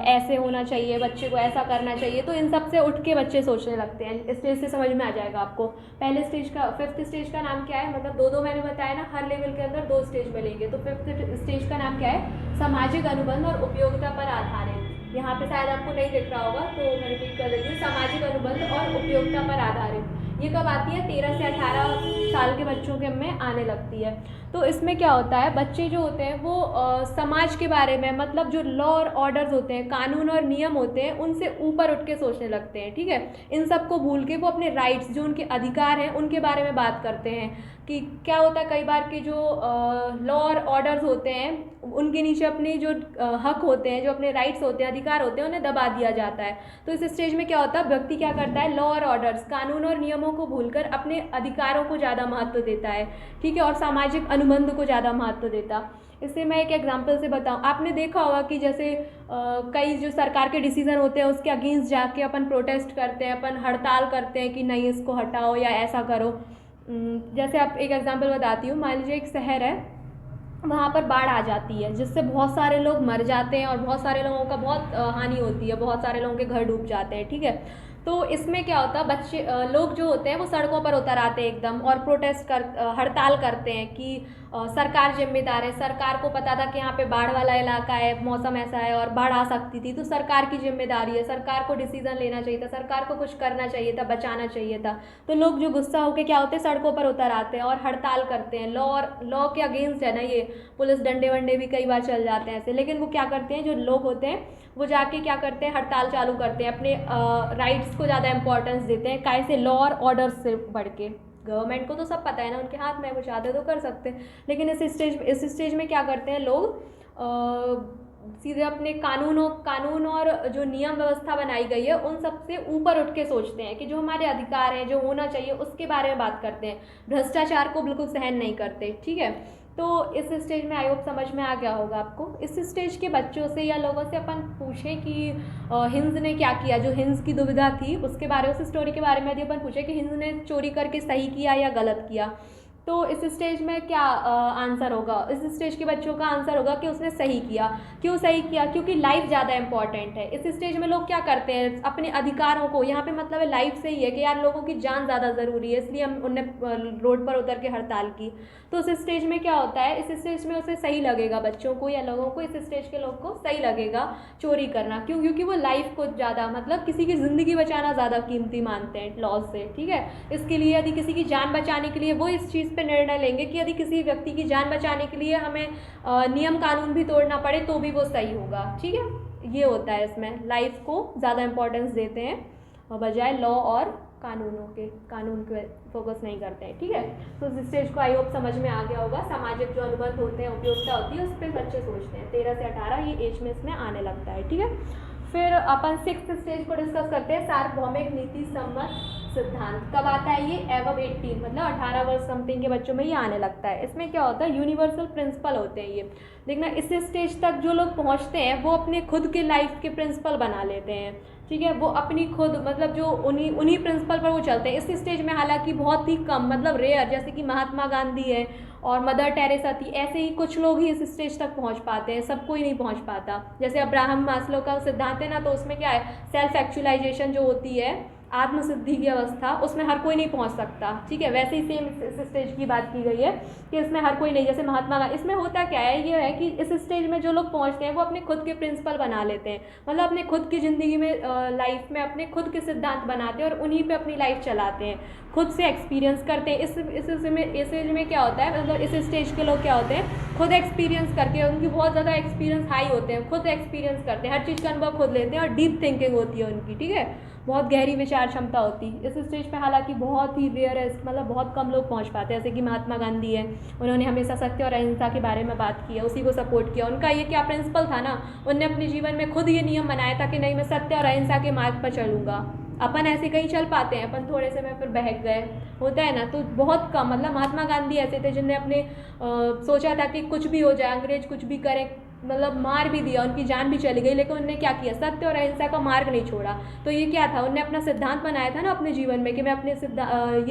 ऐसे होना चाहिए, बच्चे को ऐसा करना चाहिए, तो इन सब से उठ के बच्चे सोचने लगते हैं। स्टेज से समझ में आ जाएगा आपको। पहले स्टेज का, 5th स्टेज का नाम क्या है, मतलब 2 मैंने बताया ना, हर लेवल के अंदर 2 स्टेज मिलेंगे। तो 5th स्टेज का नाम क्या है, सामाजिक अनुबंध और उपयोगिता पर आधारित। यहाँ पे शायद आपको नहीं दिख रहा होगा तो मैं रिपीट कर देती हूँ। सामाजिक अनुबंध और उपयोगिता पर आधारित, ये कब आती है? 13 से 18 साल के बच्चों के में आने लगती है। तो इसमें क्या होता है, बच्चे जो होते हैं वो समाज के बारे में, मतलब जो लॉ और ऑर्डर्स होते हैं, कानून और नियम होते हैं, उनसे ऊपर उठ के सोचने लगते हैं। ठीक है, इन सब को भूल के वो अपने राइट्स, जो उनके अधिकार हैं, उनके बारे में बात करते हैं। कि क्या होता है, कई बार के जो लॉ और ऑर्डर्स होते हैं उनके नीचे अपने जो हक होते हैं, जो अपने राइट्स होते हैं, अधिकार होते हैं, उन्हें दबा दिया जाता है। तो इस स्टेज में क्या होता है, व्यक्ति क्या करता है, लॉ और ऑर्डर्स, कानून और नियमों को भूलकर अपने अधिकारों को ज़्यादा महत्व देता है। ठीक है, और सामाजिक अनुबंध को ज़्यादा महत्व देता। इससे मैं एक एग्जांपल से बताऊं, आपने देखा होगा कि जैसे कई जो सरकार के डिसीजन होते हैं उसके अगेंस्ट जाके अपन प्रोटेस्ट करते हैं, अपन हड़ताल करते हैं कि नहीं इसको हटाओ या ऐसा करो। जैसे आप एक एग्जांपल बताती हूँ, मान लीजिए एक शहर है, वहाँ पर बाढ़ आ जाती है जिससे बहुत सारे लोग मर जाते हैं और बहुत सारे लोगों का बहुत हानि होती है, बहुत सारे लोगों के घर डूब जाते हैं। ठीक है, तो इसमें क्या होता है, बच्चे लोग जो होते हैं वो सड़कों पर उतर आते हैं एकदम और प्रोटेस्ट कर हड़ताल करते हैं कि सरकार जिम्मेदार है, सरकार को पता था कि यहाँ पे बाढ़ वाला इलाका है, मौसम ऐसा है और बाढ़ आ सकती थी, तो सरकार की जिम्मेदारी है, सरकार को डिसीजन लेना चाहिए था, सरकार को कुछ करना चाहिए था, बचाना चाहिए था। तो लोग जो गुस्सा होकर क्या होते हैं, सड़कों पर उतर आते हैं और हड़ताल करते हैं। लॉ के अगेंस्ट है ना ये, पुलिस डंडे वंडे भी कई बार चल जाते हैं ऐसे, लेकिन वो क्या करते हैं, जो लोग होते हैं वो जाके क्या करते हैं, हड़ताल चालू करते हैं, अपने राइट्स को ज़्यादा इंपॉर्टेंस देते हैं, कैसे लॉ और ऑर्डर से बढ़ के। गवर्नमेंट को तो सब पता है ना, उनके हाथ में, वो चाहते तो कर सकते हैं, लेकिन इस स्टेज में क्या करते हैं लोग, सीधे अपने कानून और जो नियम व्यवस्था बनाई गई है उन सब से ऊपर उठ के सोचते हैं कि जो हमारे अधिकार हैं, जो होना चाहिए, उसके बारे में बात करते हैं, भ्रष्टाचार को बिल्कुल सहन नहीं करते। ठीक है, तो इस स्टेज में आई होप समझ में आ गया होगा आपको। इस स्टेज के बच्चों से या लोगों से अपन पूछें कि हिंस ने क्या किया, जो हिंस की दुविधा थी उसके बारे, उस स्टोरी के बारे में यदि अपन पूछे कि हिंस ने चोरी करके सही किया या गलत किया, तो इस स्टेज में क्या आंसर होगा, इस स्टेज के बच्चों का आंसर होगा कि उसने सही किया। क्यों सही किया? क्योंकि लाइफ ज़्यादा इंपॉर्टेंट है। इस स्टेज में लोग क्या करते हैं, अपने अधिकारों को, यहाँ पे मतलब है लाइफ से ही है कि यार लोगों की जान ज़्यादा ज़रूरी है, इसलिए हम उनने रोड पर उतर के हड़ताल की। तो उस स्टेज में क्या होता है, इस स्टेज में उसे सही लगेगा, बच्चों को या लोगों को, इस स्टेज के लोग को सही लगेगा चोरी करना। क्यों? क्योंकि वो लाइफ को ज़्यादा, मतलब किसी की ज़िंदगी बचाना ज़्यादा कीमती मानते हैं लॉज से। ठीक है, इसके लिए यदि किसी की जान बचाने के लिए वो इस चीज़ पर निर्णय लेंगे कि यदि किसी व्यक्ति की जान बचाने के लिए हमें नियम कानून भी तोड़ना पड़े तो भी वो सही होगा। ठीक है, ये होता है, इसमें लाइफ को ज़्यादा इंपॉर्टेंस देते हैं और बजाय लॉ और कानून के फोकस नहीं करते हैं। ठीक है, तो इस स्टेज को आई होप समझ में आ गया होगा। सामाजिक जो अनुबंध होते हैं, उपयोगिता होती है, उस पर बच्चे सोचते हैं। 13 से 18 ये एज में इसमें आने लगता है। ठीक है, फिर अपन 6th स्टेज को डिस्कस करते हैं, सार्वभौमिक नीति सम्मत सिद्धांत। कब आता है ये? एबव 18, मतलब 18 वर्ष समथिंग के बच्चों में ये आने लगता है। इसमें क्या होता है, यूनिवर्सल प्रिंसिपल होते हैं ये। देखना, इस स्टेज तक जो लोग पहुंचते हैं वो अपने खुद के लाइफ के प्रिंसिपल बना लेते हैं। ठीक है, वो अपनी खुद, मतलब जो उन्हीं प्रिंसिपल पर वो चलते हैं। इस स्टेज में हालांकि बहुत ही कम, मतलब रेयर, जैसे कि महात्मा गांधी है और मदर टेरेसा थी, ऐसे ही कुछ लोग ही इस स्टेज तक पहुंच पाते हैं, सब कोई नहीं पहुंच पाता। जैसे अब्राहम मास्लो का सिद्धांत है ना, तो उसमें क्या है, सेल्फ एक्चुअलाइजेशन जो होती है, आत्मसिद्धि की अवस्था, उसमें हर कोई नहीं पहुंच सकता। ठीक है, वैसे ही सेम इस स्टेज की बात की गई है कि इसमें हर कोई नहीं, जैसे महात्मा गांधी। इसमें होता क्या है, ये है कि इस स्टेज में जो लोग पहुंचते हैं वो अपने खुद के प्रिंसिपल बना लेते हैं, मतलब अपने खुद की ज़िंदगी में, लाइफ में अपने खुद के सिद्धांत बनाते हैं और उन्हीं पे अपनी लाइफ चलाते हैं, खुद से एक्सपीरियंस करते हैं। इस एज में क्या होता है, मतलब इस स्टेज के लोग क्या होते हैं, खुद एक्सपीरियंस करके, उनकी बहुत ज़्यादा एक्सपीरियंस हाई होते हैं, खुद एक्सपीरियंस करते हैं, हर चीज़ का अनुभव खुद लेते हैं और डीप थिंकिंग होती है उनकी। ठीक है, बहुत गहरी विचार क्षमता होती है। इस स्टेज पे हालांकि बहुत ही रेयर है, मतलब बहुत कम लोग पहुंच पाते हैं। जैसे कि महात्मा गांधी है, उन्होंने हमेशा सत्य और अहिंसा के बारे में बात की है, उसी को सपोर्ट किया। उनका ये क्या प्रिंसिपल था ना, उनने अपने जीवन में खुद ये नियम बनाया था कि नहीं, मैं सत्य और अहिंसा के मार्ग पर चलूँगा। अपन ऐसे कहीं चल पाते हैं, अपन थोड़े से में फिर बहक गए, होता है ना, तो बहुत कम, मतलब महात्मा गांधी ऐसे थे जिनने अपने सोचा था कि कुछ भी हो जाए, अंग्रेज कुछ भी करें, मतलब मार भी दिया, उनकी जान भी चली गई, लेकिन उन्होंने क्या किया, सत्य और अहिंसा का मार्ग नहीं छोड़ा। तो ये क्या था, उन्होंने अपना सिद्धांत बनाया था ना अपने जीवन में कि मैं अपने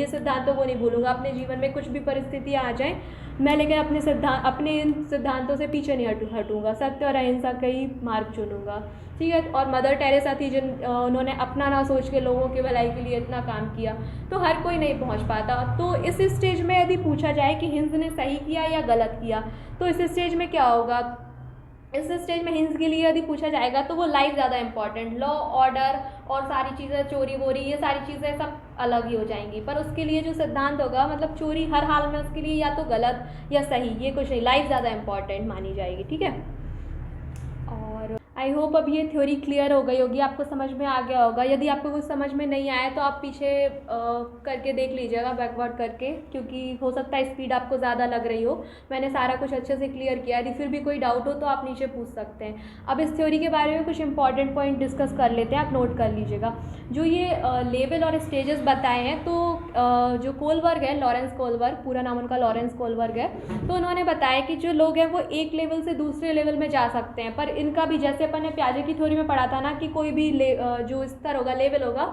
ये सिद्धांतों को नहीं भूलूंगा, अपने जीवन में कुछ भी परिस्थितियाँ आ जाएं मैं, लेकिन अपने इन सिद्धांतों से पीछे नहीं हटूंगा, सत्य और अहिंसा का ही मार्ग चुनूंगा। ठीक है, और मदर टेरेसा थी उन्होंने अपना ना सोच के लोगों की भलाई के लिए इतना काम किया। तो हर कोई नहीं पहुंच पाता। तो इस स्टेज में यदि पूछा जाए कि हिंस ने सही किया या गलत किया, तो इस स्टेज में क्या होगा, इस स्टेज में हिंस के लिए यदि पूछा जाएगा तो वो लाइफ ज़्यादा इंपॉर्टेंट, लॉ ऑर्डर और सारी चीज़ें, चोरी वोरी ये सारी चीज़ें सब अलग ही हो जाएंगी। पर उसके लिए जो सिद्धांत होगा, मतलब चोरी हर हाल में उसके लिए या तो गलत या सही, ये कुछ नहीं, लाइफ ज़्यादा इंपॉर्टेंट मानी जाएगी। ठीक है, और आई होप अब ये थ्योरी क्लियर हो गई होगी, आपको समझ में आ गया होगा। यदि आपको कुछ समझ में नहीं आया तो आप पीछे करके देख लीजिएगा, बैकवर्ड करके, क्योंकि हो सकता है स्पीड आपको ज़्यादा लग रही हो। मैंने सारा कुछ अच्छे से क्लियर किया। यदि फिर भी कोई डाउट हो तो आप नीचे पूछ सकते हैं। अब इस थ्योरी के बारे में कुछ इंपॉर्टेंट पॉइंट डिस्कस कर लेते हैं, आप नोट कर लीजिएगा। जो ये लेवल और स्टेजेस बताए हैं, तो जो कोलबर्ग है, लॉरेंस कोलबर्ग, पूरा नाम उनका लॉरेंस कोलबर्ग है, तो उन्होंने बताया कि जो लोग हैं वो एक लेवल से दूसरे लेवल में जा सकते हैं, पर इनका भी जैसे अपन ने प्याजे की थ्योरी में पढ़ा था ना कि कोई भी जो स्तर होगा, लेवल होगा,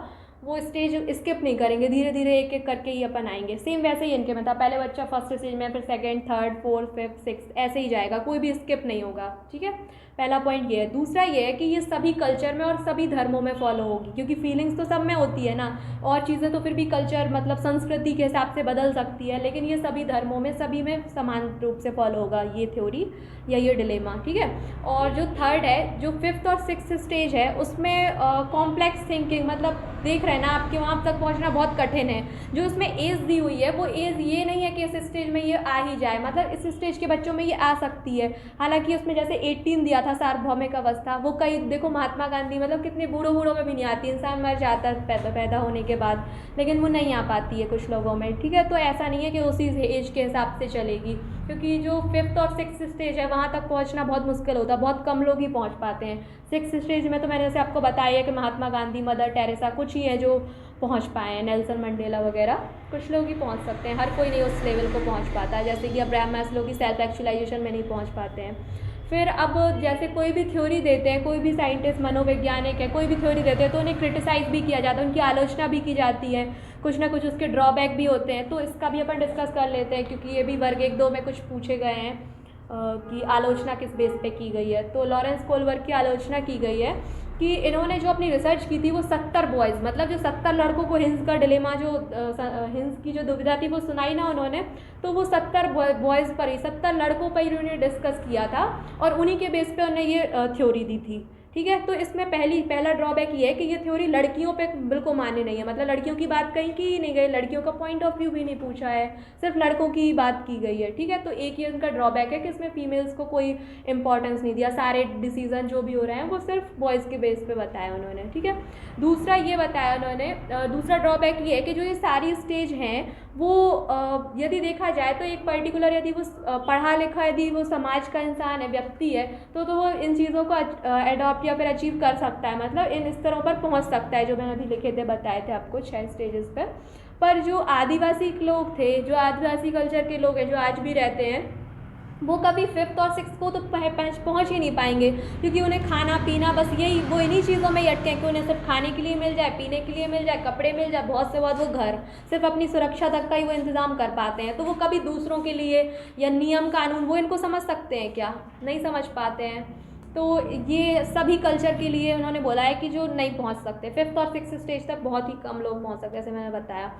वो स्टेज स्किप नहीं करेंगे, धीरे धीरे एक एक करके ही अपन आएंगे। सेम वैसे ही इनके में था, पहले बच्चा फर्स्ट स्टेज में, फिर second, third, fourth, fifth, six, ऐसे ही जाएगा, कोई भी स्किप नहीं होगा। ठीक है, पहला पॉइंट ये है। दूसरा ये है कि ये सभी कल्चर में और सभी धर्मों में फॉलो होगी, क्योंकि फीलिंग्स तो सब में होती है ना, और चीज़ें तो फिर भी कल्चर मतलब संस्कृति के हिसाब से बदल सकती है, लेकिन ये सभी धर्मों में, सभी में समान रूप से फॉलो होगा ये थ्योरी या ये डिलेमा। ठीक है, और जो थर्ड है, जो फिफ्थ और सिक्स्थ स्टेज है, उसमें कॉम्प्लेक्स थिंकिंग, मतलब देख रहे हैं ना आपके वहाँ तक पहुँचना बहुत कठिन है। जो इसमें एज दी हुई है, वो एज ये नहीं है कि इस स्टेज में ये आ ही जाए, मतलब इस स्टेज के बच्चों में ये आ सकती है। हालांकि उसमें जैसे 18 दिया था सार्वभौमिक अवस्था, वो कई देखो महात्मा गांधी, मतलब कितने बूढ़ों बूढ़ों में भी नहीं आती, इंसान मर जाता है पैदा होने के बाद, लेकिन वो नहीं आ पाती है कुछ लोगों में। ठीक है, तो ऐसा नहीं है कि उसी एज के हिसाब से चलेगी, क्योंकि जो फिफ्थ और सिक्स स्टेज है वहाँ तक पहुँचना बहुत मुश्किल होता है, बहुत कम लोग ही पहुँच पाते हैं। सिक्स स्टेज में तो मैंने जैसे आपको बताया है कि महात्मा गांधी, मदर टेरेसा, कुछ ही है जो पहुँच पाए हैं, नेल्सन मंडेला वगैरह, कुछ लोग ही पहुँच सकते हैं, हर कोई नहीं उस लेवल को पहुँच पाता है, जैसे कि अब्राहम मैस्लो की सेल्फ एक्चुअलाइजेशन में नहीं पहुँच पाते हैं। फिर अब जैसे कोई भी थ्योरी देते हैं, कोई भी साइंटिस्ट, मनोवैज्ञानिक है, कोई भी थ्योरी देते हैं तो उन्हें क्रिटिसाइज़ भी किया जाता है, उनकी आलोचना भी की जाती है, कुछ ना कुछ उसके ड्रॉबैक भी होते हैं, तो इसका भी अपन डिस्कस कर लेते हैं, क्योंकि ये भी वर्ग 1-2 में कुछ पूछे गए हैं कि आलोचना किस बेस पे की गई है। तो लॉरेंस कोलबर्ग की आलोचना की गई है कि इन्होंने जो अपनी रिसर्च की थी वो 70 बॉयज़, मतलब जो 70 लड़कों को हिंस का डिलेमा, जो हिंस की जो दुविधा थी वो सुनाई ना उन्होंने, तो वो 70 बॉयज़ पर ही, 70 लड़कों पर ही उन्होंने डिस्कस किया था, और उन्हीं के बेस पे उन्होंने ये थ्योरी दी थी। ठीक है, तो इसमें पहला ड्रॉबैक ये है कि ये थ्योरी लड़कियों पे बिल्कुल मान्य नहीं है, मतलब लड़कियों की बात कहीं की ही नहीं गई, लड़कियों का पॉइंट ऑफ व्यू भी नहीं पूछा है, सिर्फ लड़कों की ही बात की गई है। ठीक है, तो एक ये उनका ड्रॉबैक है कि इसमें फीमेल्स को कोई इंपॉर्टेंस नहीं दिया, सारे डिसीजन जो भी हो रहे हैं वो सिर्फ बॉयज़ के बेस पे बताया उन्होंने। ठीक है, दूसरा ये बताया उन्होंने, दूसरा ड्रॉबैक ये है कि जो ये सारी स्टेज हैं वो यदि देखा जाए तो एक पर्टिकुलर, यदि वो पढ़ा लिखा, यदि वो समाज का इंसान है, व्यक्ति है, तो वो इन चीज़ों को एडॉप्ट या फिर अचीव कर सकता है, मतलब इन स्तरों पर पहुंच सकता है, जो मैंने अभी लिखे थे, बताए थे आपको 6 स्टेजेस पर जो आदिवासी लोग थे, जो आदिवासी कल्चर के लोग हैं, जो आज भी रहते हैं, वो कभी फिफ्थ और सिक्स को तो पहुँच ही नहीं पाएंगे, क्योंकि उन्हें खाना पीना बस यही, वो इन्हीं चीज़ों में ही अटके हैं कि उन्हें सिर्फ खाने के लिए मिल जाए, पीने के लिए मिल जाए, कपड़े मिल जाए, बहुत से बहुत वो घर, सिर्फ अपनी सुरक्षा तक का ही वो इंतज़ाम कर पाते हैं। तो वो कभी दूसरों के लिए या नियम कानून वो इनको समझ सकते हैं क्या? नहीं समझ पाते हैं। तो ये सभी कल्चर के लिए उन्होंने बोला है कि जो नहीं पहुंच सकते, फिफ्थ और सिक्स स्टेज तक बहुत ही कम लोग पहुंच सकते हैं, जैसे मैंने बताया।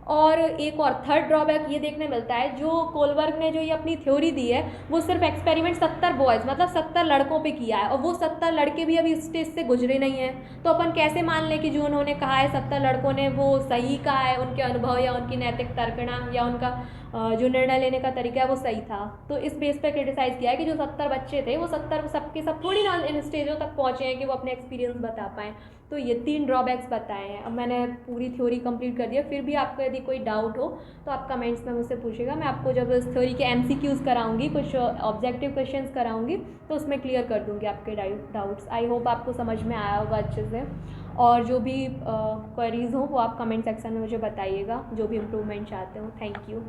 और एक और थर्ड ड्रॉबैक ये देखने मिलता है, जो कोलबर्ग ने जो ये अपनी थ्योरी दी है, वो सिर्फ एक्सपेरिमेंट 70 बॉयज़, मतलब 70 लड़कों पे किया है, और वो 70 लड़के भी अभी इस स्टेज से गुजरे नहीं हैं। तो अपन कैसे मान लें कि जो उन्होंने कहा है 70 लड़कों ने वो सही कहा है, उनके अनुभव या उनकी नैतिक तर्कना या उनका जो निर्णय लेने का तरीका है वो सही था। तो इस बेस पे क्रिटिसाइज़ किया है कि जो 70 बच्चे थे वो 70 सबके सब थोड़ी ना इन स्टेजों तक पहुँचे हैं कि वो अपने एक्सपीरियंस बता पाएँ। तो ये 3 ड्रॉबैक्स बताए हैं। अब मैंने पूरी थ्योरी कंप्लीट कर दिया, फिर भी आपको यदि कोई डाउट हो तो आप कमेंट्स में मुझसे पूछिएगा। मैं आपको जब इस थ्योरी के MCQs कराऊंगी, कुछ ऑब्जेक्टिव क्वेश्चंस कराऊंगी, तो उसमें क्लियर कर दूंगी आपके डाउट्स। आई होप आपको समझ में आया होगा अच्छे से, और जो भी क्वेरीज हो वो आप कमेंट सेक्शन में मुझे बताइएगा, जो भी इम्प्रूवमेंट चाहते हो। Thank you.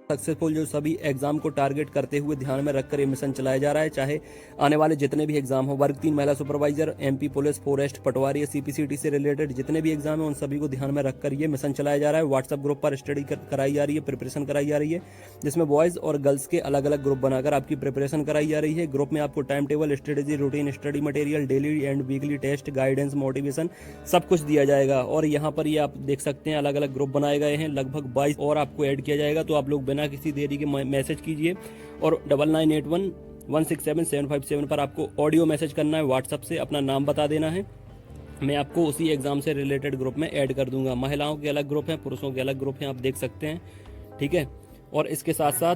सक्सेसफुल जो सभी एग्जाम को टारगेट करते हुए ध्यान में रखकर ये मिशन चलाया जा रहा है। चाहे आने वाले जितने भी एग्जाम हो, वर्ग 3 महिला सुपरवाइजर, एमपी पुलिस, फॉरेस्ट, पटवारी, सीपीसीटी से रिलेटेड जितने भी एग्जाम है उन सभी को ध्यान में रखकर ये मिशन चलाया जा रहा है। व्हाट्सएप ग्रुप पर स्टडी कराई जा रही है, प्रिपरेशन कराई जा रही है, जिसमें बॉयज़ और गर्ल्स के अलग अलग ग्रुप बनाकर आपकी प्रिपरेशन कराई जा रही है। ग्रुप में आपको time table, strategy, routine, study material, daily and weekly test, guidance, motivation सब कुछ दिया जाएगा। और यहाँ पर ये आप देख सकते हैं अलग अलग ग्रुप बनाए गए हैं, लगभग 22 और आपको ऐड किया जाएगा। तो आप लोग बिना किसी देरी के मैसेज कीजिए और 9981167757 पर आपको ऑडियो मैसेज करना है। व्हाट्सएप से अपना नाम बता देना है, मैं आपको उसी एग्ज़ाम से रिलेटेड ग्रुप में ऐड कर दूंगा। महिलाओं के अलग ग्रुप हैं, पुरुषों के अलग ग्रुप हैं, आप देख सकते हैं, ठीक है। और इसके साथ साथ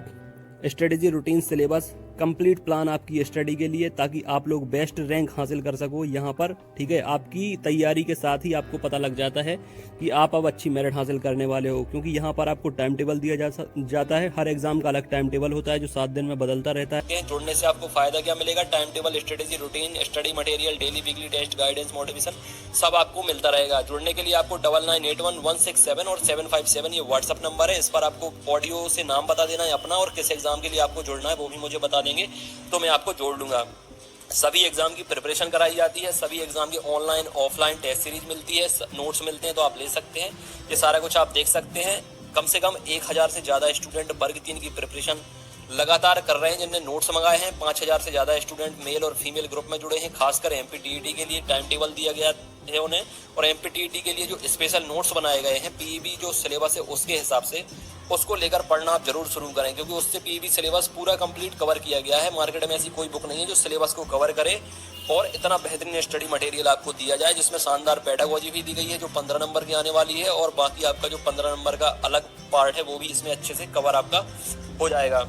strategy, routine, syllabus, complete plan आपकी स्टडी के लिए, ताकि आप लोग बेस्ट रैंक हासिल कर सको यहाँ पर, ठीक है। आपकी तैयारी के साथ ही आपको पता लग जाता है कि आप अब अच्छी मेरिट हासिल करने वाले हो, क्योंकि यहाँ पर आपको टाइम टेबल दिया जाता है। हर एग्जाम का अलग टाइम टेबल होता है जो 7 दिन में बदलता रहता है। जुड़ने से आपको फायदा क्या मिलेगा? Time table, strategy, routine, study material, daily weekly test, guidance, motivation सब आपको मिलता रहेगा। जुड़ने के लिए आपको 99811677 और 757 ये व्हाट्सअप नंबर है, इस पर आपको ऑडियो से नाम बता देना है अपना और किस एग्जाम के लिए आपको जुड़ना है वो भी मुझे बता देंगे, तो मैं आपको जोड़ लूंगा। सभी एग्जाम की प्रिपरेशन कराई जाती है, सभी एग्जाम की ऑनलाइन ऑफलाइन टेस्ट सीरीज मिलती है, नोट्स मिलते हैं तो आप ले सकते हैं। ये सारा कुछ आप देख सकते हैं। कम से कम 1000 से ज़्यादा स्टूडेंट वर्ग 3 की प्रिपरेशन लगातार कर रहे हैं, जिनने नोट्स मंगाए हैं। 5000 से ज़्यादा स्टूडेंट मेल और फीमेल ग्रुप में जुड़े हैं। खासकर एमपीटीईटी के लिए टाइम टेबल दिया गया है उन्हें, और एमपीटीईटी के लिए जो स्पेशल नोट्स बनाए गए हैं, पीईबी जो सिलेबस है उसके हिसाब से उसको लेकर पढ़ना आप जरूर शुरू करें, क्योंकि उससे पीईबी सिलेबस पूरा कंप्लीट कवर किया गया है। मार्केट में ऐसी कोई बुक नहीं है जो सिलेबस को कवर करे और इतना बेहतरीन स्टडी मटेरियल आपको दिया जाए, जिसमें शानदार पेडागोजी भी दी गई है जो 15 नंबर की आने वाली है, और बाकी आपका जो 15 नंबर का अलग पार्ट है वो भी इसमें अच्छे से कवर आपका हो जाएगा।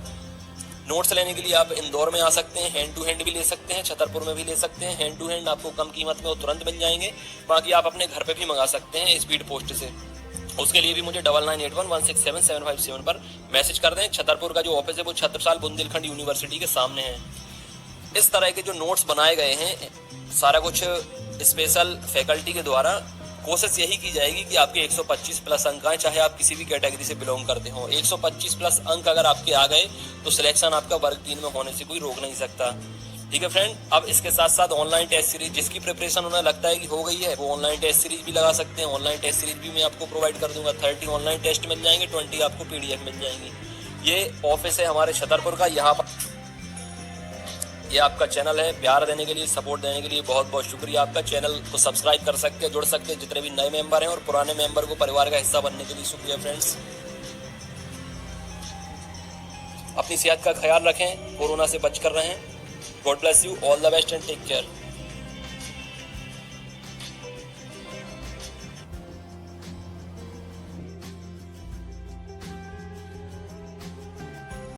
नोट्स लेने के लिए आप इंदौर में आ सकते हैं, हैंड टू हैंड भी ले सकते हैं, छतरपुर में भी ले सकते हैं। हैंड टू हैंड आपको कम कीमत में वो तुरंत मिल जाएंगे, बाकी आप अपने घर पे भी मंगा सकते हैं स्पीड पोस्ट से। उसके लिए भी मुझे 9981167757 पर मैसेज कर दें। छतरपुर का जो ऑफिस है वो छत्रसाल बुंदेलखंड यूनिवर्सिटी के सामने है। इस तरह के जो नोट्स बनाए गए हैं सारा कुछ स्पेशल फैकल्टी के द्वारा, कोशिश यही की जाएगी कि आपके 125 प्लस अंक आए, चाहे आप किसी भी कैटेगरी से बिलोंग करते हो। 125 प्लस अंक अगर आपके आ गए तो सिलेक्शन आपका वर्ग 3 में होने से कोई रोक नहीं सकता, ठीक है फ्रेंड। अब इसके साथ साथ ऑनलाइन टेस्ट सीरीज, जिसकी प्रिपरेशन उन्हें लगता है कि हो गई है, वो ऑनलाइन टेस्ट सीरीज भी लगा सकते हैं। ऑनलाइन टेस्ट सीरीज भी मैं आपको प्रोवाइड कर दूंगा। 30 ऑनलाइन टेस्ट मिल जाएंगे, 20 आपको पीडीएफ मिल जाएंगी। ये ऑफिस है हमारे छतरपुर का। यहाँ पर ये आपका चैनल है। प्यार देने के लिए, सपोर्ट देने के लिए बहुत बहुत शुक्रिया आपका। चैनल को सब्सक्राइब कर सकते हैं, जुड़ सकते हैं जितने भी नए मेंबर हैं, और पुराने मेंबर को परिवार का हिस्सा बनने के लिए शुक्रिया फ्रेंड्स। अपनी सेहत का ख्याल रखें, कोरोना से बच कर रहें। God bless you, all the best and take care.